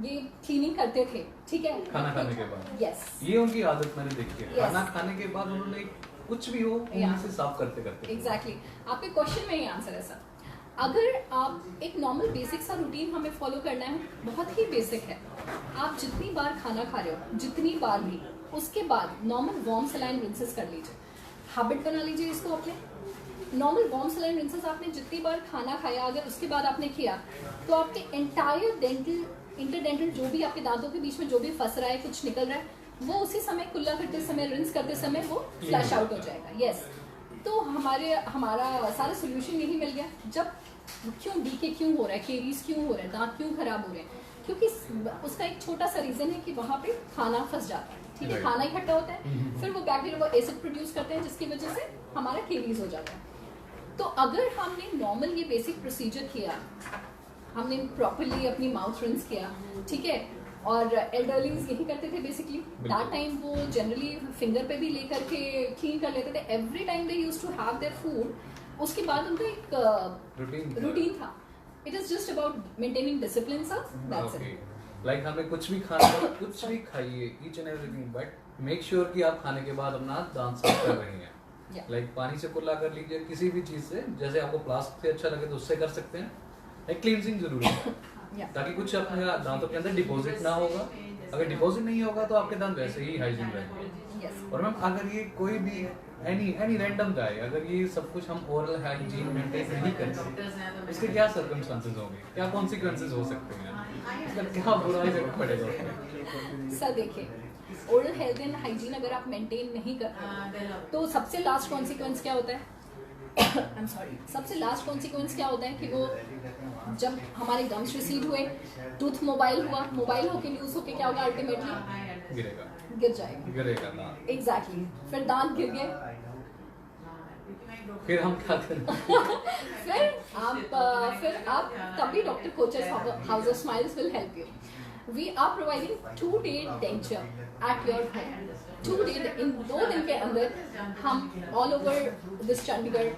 ये क्लीनिंग करते थे, ठीक है, खाना खाने के बाद, यस, ये उनकी आदत मैंने देखी है। Yes. खाना खाने के बाद उन्होंने कुछ भी हो उंगली Yeah. से साफ करते करते। एग्जैक्टली, आपके क्वेश्चन में ही आंसर है सर। अगर आप एक नॉर्मल बेसिक सा रूटीन हमें फॉलो करना है, बहुत ही बेसिक है। आप जितनी बार खाना खा रहे हो, जितनी बार भी, उसके बाद नॉर्मल वार्म सलाइन रिंसेस कर लीजिए। हैबिट बना लीजिए इसको अपने। नॉर्मल वार्म सलाइन रिंसेस आपने जितनी बार खाना खाया, अगर उसके बाद आपने किया, तो आपके एंटायर डेंटल इंटरडेंटल जो भी आपके दांतों के बीच में जो भी फंस रहा है, कुछ निकल रहा है, वो उसी समय कुल्ला करते समय, रिंस करते समय वो फ्लश आउट हो जाएगा। यस, तो हमारा सारा सोल्यूशन यही मिल गया। जब क्यों डीके क्यों हो रहा है, केरीज क्यों हो रहा है, दांत क्यों खराब हो रहे हैं, क्योंकि उसका एक छोटा सा रीजन है कि वहाँ पे खाना फंस जाता है, ठीक है, Right. खाना इकट्ठा होता है, फिर वो बैक्टीरिया वो एसिड प्रोड्यूस करते हैं, जिसकी वजह से हमारा केरीज हो जाता है। तो अगर हमने नॉर्मल ये बेसिक प्रोसीजर किया, हमने प्रॉपरली अपनी माउथ रिंस किया, ठीक है, और एल्डरलीज यही करते थे बेसिकली। दैट टाइम वो जनरली फिंगर पे भी लेकर के क्लीन कर लेते थे every time they used to have their food. उसके बाद उनका एक रूटीन था। It is just about maintaining discipline sir, that's it. Like हमें कुछ भी खाना हो, कुछ भी खाइए, each and everything, but make sure कि आप खाने के बाद अपना दांत साफ कर रहे हैं। लाइक पानी से कुल्ला कर लीजिए, किसी भी चीज से, जैसे आपको प्लास्टिक से अच्छा लगे तो उससे कर सकते हैं। लाइक क्लींजिंग जरूरी है ताकि कुछ अपने दांतों के अंदर डिपॉजिट ना होगा। अगर डिपॉजिट नहीं होगा तो आपके दांत वैसे ही हाइजीन रहेंगे। यस, और मैम अगर ये कोई भी एनी रैंडम गाय, अगर ये सब कुछ हम ओरल हाइजीन मेंटेन नहीं करते, इसके क्या सर्कमस्टांसेस होंगे, क्या कॉन्सिक्वेंसेस हो सकते हैं, इसका क्या बुरा इफेक्ट पड़ेगा उसमें? सर देखिए, ओरल हेल्थ एंड हाइजीन अगर आप मेंटेन नहीं करते तो सबसे लास्ट कॉन्सिक्वेंस क्या होता है? आई एम सॉरी, सबसे लास्ट कॉन्सिक्वेंस क्या होता है कि वो जब हमारे गम्स रिसीड हुए, टूथ मोबाइल हुआ, मोबाइल होके लूज होके क्या होगा, अल्टीमेटली गिरेगा, गिर जाएगा। गिरेगा दांत। एग्जैक्टली, फिर दांत गिर गए, फिर हम क्या करें? फिर आप तभी doctor Kochar's house of smiles will help you. We are providing 2-day denture at your home. 2 day, इन 2 दिन के अंदर हम all over this Chandigarh,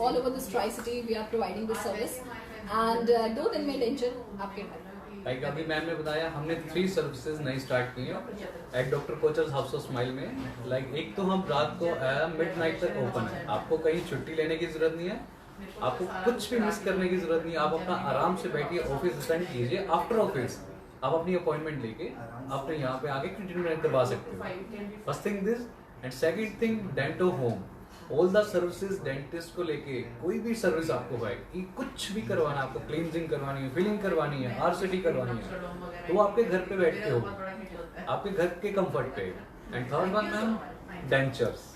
all over this tricity we are providing this service, and 2 दिन में डेंचर आपके घर। Like अभी मैम ने बताया, हमने 3 सर्विसेज नई स्टार्ट की हैं eight doctor Kochar's house of smile में। लाइक एक तो हम रात को मिडनाइट तक ओपन है, आपको कहीं छुट्टी लेने की जरूरत नहीं है, आपको कुछ भी मिस करने की जरूरत नहीं है। आप अपना आराम से बैठिए, ऑफिस अटेंड कीजिए, आफ्टर ऑफिस आप अपनी अपॉइंटमेंट लेके अपने यहाँ पे आके ट्रीटमेंट करवा सकते हो। First thing this, and second thing dento home, all the services dentist को लेके कोई भी सर्विस आपको है कि कुछ भी करवाना, आपको क्लींजिंग करवानी है, फिलिंग करवानी है, आरसीटी करवानी है, तो वो आपके घर पे बैठ के होगा, आपके घर के कंफर्ट पे। And third one ma'am, dentures,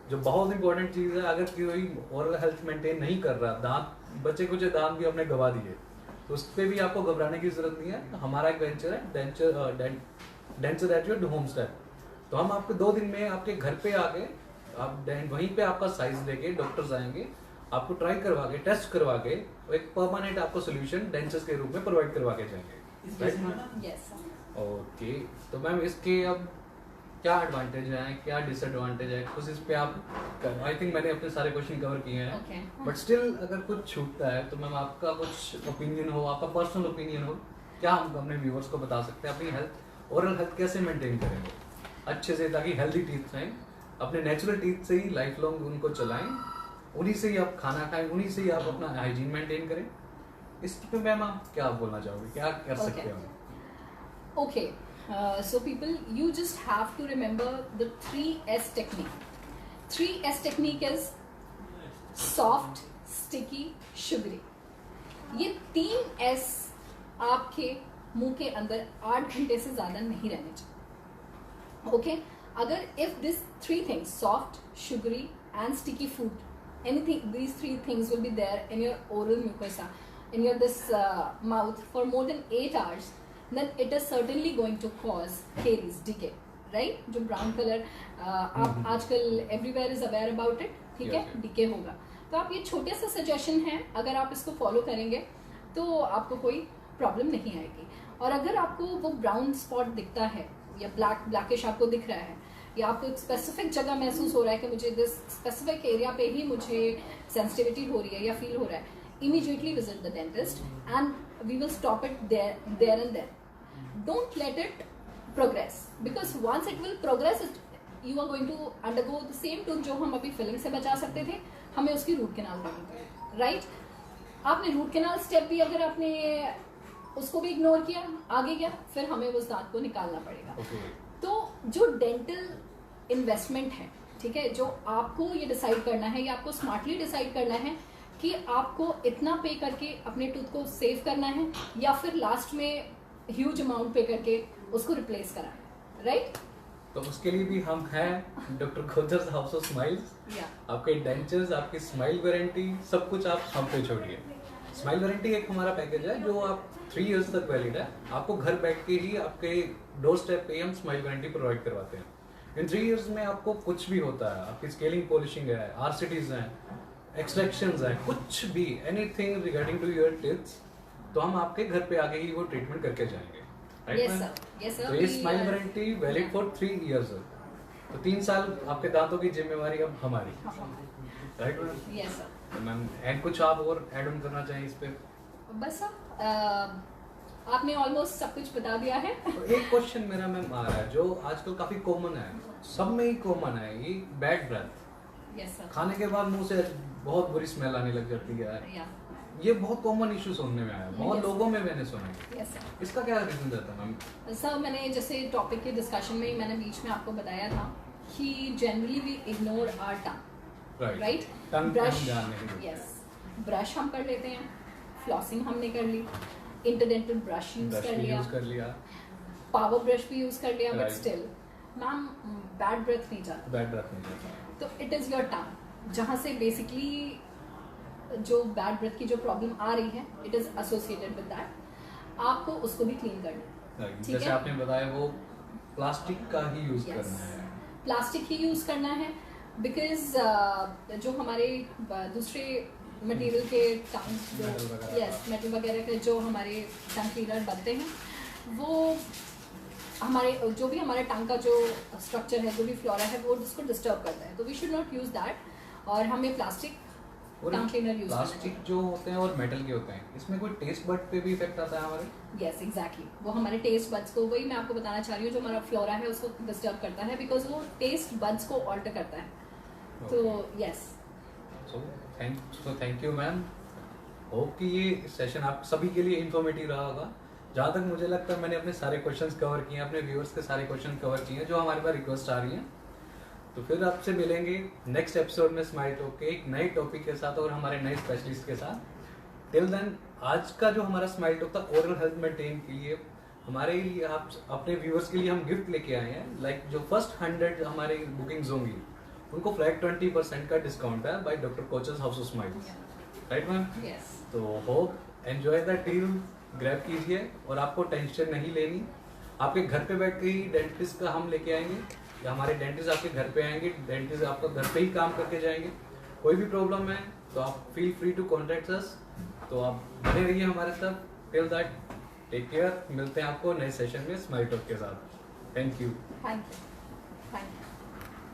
जो बहुत इंपॉर्टेंट चीज है। अगर कोई ओरल हेल्थ मेंटेन नहीं कर रहा, दांत बचे कुछ दांत भी आपने गवा दिए, तो उस पर भी आपको घबराने की जरूरत नहीं है। हमारा एक वेंचर है denture at your home step. तो हम आपको 2 दिन में आपके घर पे आके आप वहीं पे आपका साइज लेके डॉक्टर्स आएंगे, आपको ट्राई करवा के टेस्ट करवा के एक परमानेंट आपको सोल्यूशन डेंचर्स के रूप में प्रोवाइड करवा के जाएंगे, राइट मैम? यस ओके, तो मैम इसके अब क्या एडवांटेज है, क्या डिसएडवांटेज है, कुछ इस पे आप, आई थिंक मैंने अपने सारे क्वेश्चन कवर किए हैं, ओके बट स्टिल अगर कुछ छूटता है तो मैम आपका कुछ ओपिनियन हो, आपका पर्सनल ओपिनियन हो, क्या हम अपने व्यूअर्स को बता सकते हैं अपनी हेल्थ, ओरल हेल्थ कैसे मेंटेन करेंगे अच्छे से, ताकि हेल्दी टीथ रहें, अपने नेचुरल टीथ से ही लाइफ लॉन्ग उनको चलाएं, उन्हीं से ही आप खाना खाएं, उन्हीं से ही आप अपना हाइजीन मेंटेन करें। इस पे मैम आप क्या बोलना चाहोगे, क्या कर सकते हैं हम? Okay, so people, you just have to remember the 3S technique. 3S technique is soft, sticky, sugary. ये 3S आपके मुंह के अंदर 8 घंटे से ज़्यादा नहीं रहने चाहिए. Okay, अगर if this 3 things, soft, sugary and sticky food, anything, these 3 things will be there in your oral mucosa, in your this mouth for more than 8 hours, then it is certainly going to cause caries, decay, right? जो brown color आप आजकल everywhere is aware about it, ठीक है? decay होगा. तो आप ये छोटे से सजेशन है, अगर आप इसको फॉलो करेंगे तो आपको कोई प्रॉब्लम नहीं आएगी. और अगर आपको वो ब्राउन स्पॉट दिखता है या ब्लैकिश आपको दिख रहा है, या आपको एक स्पेसिफिक जगह महसूस हो रहा है कि मुझे दिस स्पेसिफिक एरिया पे ही मुझे सेंसिटिविटी हो रही है या फील हो रहा है, immediately visit the dentist and we will stop it there and then. Don't let it progress, because once it will progress, you are going to undergo the same tooth जो हम अभी फिलिंग से बचा सकते थे, हमें उसकी रूट कैनाल करनी पड़ेगी, राइट? आपने रूट कैनाल स्टेप भी अगर आपने उसको भी इग्नोर किया, आगे गया, फिर हमें उस दांत को निकालना पड़ेगा. तो जो डेंटल इन्वेस्टमेंट है, ठीक है, जो आपको ये डिसाइड करना है, या आपको स्मार्टली डिसाइड करना है कि आपको इतना पे करके अपने टूथ को सेव करना है, या फिर लास्ट में ह्यूज अमाउंट पे करके उसको रिप्लेस कराना है, राइट? तो उसके लिए भी हम हैं doctor Kochar's house of smiles. आपके डेंचर्स, आपकी स्माइल वारंटी, सब कुछ आप हम पे छोड़िए. स्माइल वारंटी एक हमारा पैकेज है जो आप 3 इयर्स तक वैलिड है. आपको घर बैठ के ही आपके डोर स्टेप पे हम स्माइल वारंटी प्रोवाइड करवाते हैं. इन 3 इयर्स में आपको कुछ भी होता है, आपकी स्केलिंग पॉलिशिंग है, आरसीटीज हैं, एक्सट्रैक्शंस हैं, कुछ भी anything regarding to your tips, तो हम आपके घर पे आके ही वो ट्रीटमेंट करके जाएंगे. Yes sir. Yes sir. तो ये smile warranty valid for 3 years है. तो 3 साल आपके दांतों की जिम्मेवारी अब हमारी, राइट मैम? Yes sir. तो मैम एंड कुछ आप और ऐड ऑन करना चाहिए इस पे? बस आपने ऑलमोस्ट सब कुछ बता दिया है. तो एक क्वेश्चन मेरा मैम आ रहा है जो आजकल काफी कॉमन है, सब में ही कॉमन है, ये बैड ब्रेथ. Yes sir. खाने के बाद मुंह से बहुत बुरी स्मेल आने लग जाती है. Yeah. ये बहुत कॉमन इशू सुनने में आया, बहुत Yes. लोगों में मैंने सुना है. Yes sir. इसका क्या रीजन रहता है मैम? सर मैंने जैसे टॉपिक के डिस्कशन में ही मैंने बीच में आपको बताया था कि generally we ignore our tongue, right? Brush, yes, brush हम कर लेते हैं, फ्लॉसिंग हमने कर ली, इंटरडेंटल ब्रश यूज कर लिया, पावर ब्रश भी यूज कर लिया, but still ma'am bad breath नहीं जाता. तो इट इज योर टंग जहाँ से बेसिकली जो बैड ब्रेथ की जो प्रॉब्लम आ रही है, it is associated with that. आपको उसको भी क्लीन करना है. जैसे आपने बताया वो प्लास्टिक का ही यूज करना है. प्लास्टिक ही यूज करना है, बिकॉज जो हमारे दूसरे मटेरियल के टंग, जो यस मेटल वगैरह के जो हमारे टंग क्लीनर बनते हैं, वो हमारे जो भी हमारे टंग का जो स्ट्रक्चर है, जो भी फ्लोरा है, वो उसको डिस्टर्ब करता है. तो we should not use that. और हमें plastic tongue cleaner use plastic जो होते हैं और मेटल के होते हैं, इसमें कोई टेस्ट बड पे भी इफेक्ट आता है हमारे? Yes exactly. वो हमारे टेस्ट बड्स को, वही मैं आपको बताना चाह रही हूँ, जो हमारा फ्लोरा है उसको डिस्टर्ब करता है, बिकॉज वो टेस्ट बड्स को ऑल्टर करता है. तो yes, so thank you ma'am. Hope कि ये सेशन आप सभी के लिए इंफॉर्मेटिव रहा होगा. जहाँ तक मुझे लगता है मैंने अपने सारे क्वेश्चंस कवर किए हैं, अपने व्यूअर्स के सारे क्वेश्चन कवर किए हैं जो हमारे पास रिक्वेस्ट आ रही हैं. तो फिर आपसे मिलेंगे नेक्स्ट एपिसोड में स्माइल टॉक के एक नए टॉपिक के साथ और हमारे नए स्पेशलिस्ट के साथ. टिल देन आज का जो हमारा स्माइल टॉक था ओरल हेल्थ मेंटेन के लिए, हमारे लिए आप अपने व्यूअर्स के लिए हम गिफ्ट लेके आए हैं. लाइक जो फर्स्ट 100 हमारी बुकिंग्स होंगी उनको फ्लैट 20% का डिस्काउंट है by doctor Kochar's house of smiles, right ma'am? Yes. तो hope enjoy the deal, grab कीजिए और आपको टेंशन नहीं लेनी. आपके घर पे बैठ के ही डेंटिस्ट का हम लेके आएंगे. कि हमारे डेंटिस्ट आपके घर पे आएंगे, डेंटिस्ट आपका घर पे ही काम करके जाएंगे। कोई भी प्रॉब्लम है तो आप feel free to contact us. तो आप बने रहिए हमारे साथ। टिल दैट टेक केयर, मिलते हैं आपको नए सेशन में स्माइल टॉक के साथ। Thank you. Thank you.